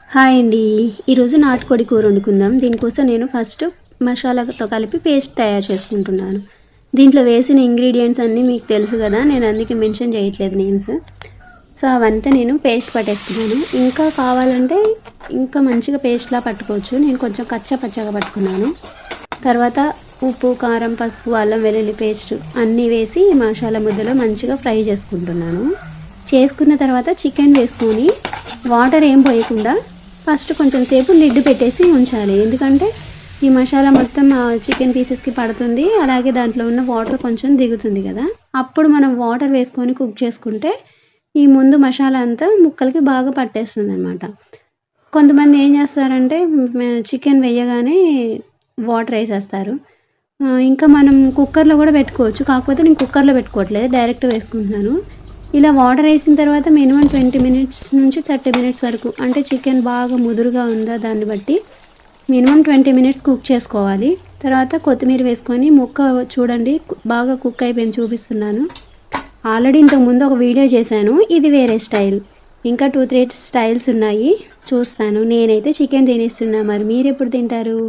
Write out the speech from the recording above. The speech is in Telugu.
హాయ్ అండి. ఈరోజు నాటుకోడి కూర వండుకుందాం. దీనికోసం నేను ఫస్ట్ మసాలాతో కలిపి పేస్ట్ తయారు చేసుకుంటున్నాను. దీంట్లో వేసిన ఇంగ్రీడియంట్స్ అన్నీ మీకు తెలుసు కదా, నేను అందుకే మెన్షన్ చేయట్లేదు నేమ్స్. సో అవంతా నేను పేస్ట్ పట్టేస్తున్నాను. ఇంకా కావాలంటే ఇంకా మంచిగా పేస్ట్లా పట్టుకోవచ్చు. నేను కొంచెం కచ్చా పచ్చగా పట్టుకున్నాను. తర్వాత ఉప్పు, కారం, పసుపు, అల్లం వెల్లుల్లి పేస్ట్ అన్నీ వేసి మసాలా ముద్దలో మంచిగా ఫ్రై చేసుకుంటున్నాను. చేసుకున్న తర్వాత చికెన్ వేసుకొని వాటర్ ఏం పోయకుండా ఫస్ట్ కొంచెం సేపు లిడ్ పెట్టేసి ఉంచాలి. ఎందుకంటే ఈ మసాలా మొత్తం చికెన్ పీసెస్కి పడుతుంది, అలాగే దాంట్లో ఉన్న వాటర్ కొంచెం దిగుతుంది కదా. అప్పుడు మనం వాటర్ వేసుకొని కుక్ చేసుకుంటే ఈ ముందు మసాలా అంతా ముక్కలకి బాగా పట్టేస్తుంది అనమాట. కొంతమంది ఏం చేస్తారంటే చికెన్ వేయగానే వాటర్ వేసేస్తారు. ఇంకా మనం కుక్కర్లో కూడా పెట్టుకోవచ్చు, కాకపోతే నేను కుక్కర్లో పెట్టుకోవట్లేదు, డైరెక్ట్ వేసుకుంటున్నాను. ఇలా వాటర్ వేసిన తర్వాత మినిమం 20 మినిట్స్ నుంచి 30 మినిట్స్ వరకు, అంటే చికెన్ బాగా ముదురుగా ఉందా దాన్ని బట్టి మినిమం 20 మినిట్స్ కుక్ చేసుకోవాలి. తర్వాత కొత్తిమీర వేసుకొని ముక్క చూడండి బాగా కుక్ అయిపోయింది, చూపిస్తున్నాను. ఆల్రెడీ ఇంతకుముందు ఒక వీడియో చేశాను, ఇది వేరే స్టైల్. ఇంకా 2-3 స్టైల్స్ ఉన్నాయి, చూస్తాను. నేనైతే చికెన్ తినేస్తున్నా, మరి మీరు ఎప్పుడు తింటారు?